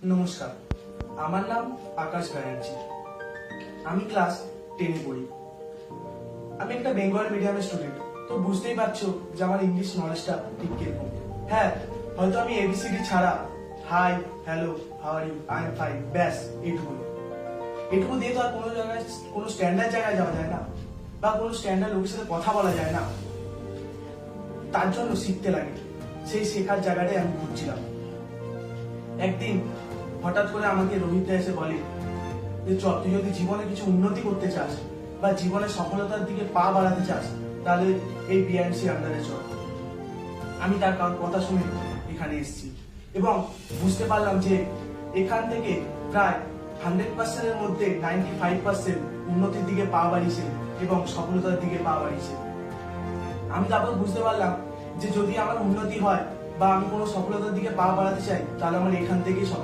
নমস্কার, আমার নাম আকাশ ব্যানার্জি। আমি ক্লাস 10-এ পড়ি। আমি একটা বেঙ্গলি মিডিয়ামের স্টুডেন্ট, তো বুঝতেই পারছো যে আমার ইংলিশ নলেজটা ঠিক কিরকম। হ্যাঁ, হয়তো আমি এবিসিডি ছাড়া hi, hello, how are you, I am fine, ব্যাস এটুকু দিয়ে তো আর কোনো জায়গায় কোনো স্ট্যান্ডার্ড জায়গায় যাওয়া যায় না, বা কোনো স্ট্যান্ডার্ড লোকের সাথে কথা বলা যায় না। তার জন্য শিখতে লাগে, সেই শেখার জায়গাটাই আমি ঘুরছিলাম। একদিন হঠাৎ করে আমাকে রোহিত এসে বলে যে চল, তুই যদি জীবনে কিছু উন্নতি করতে চাস বা জীবনে সফলতার দিকে পা বাড়াতে চাস, তাহলে এই বিআইএমসি আন্ডারে চল। আমি তার কথা শুনে এখানে এসেছি এবং বুঝতে পারলাম যে এখান থেকে প্রায় 100%-এর মধ্যে 95% উন্নতির দিকে পা বাড়িয়েছে এবং সফলতার দিকে পা বাড়িয়েছে। আমি তারপর বুঝতে পারলাম যে যদি আমার উন্নতি হয় বা আমি কোনো সফলতার দিকে পা বাড়াতে চাই, তাহলে আমার এখান থেকেই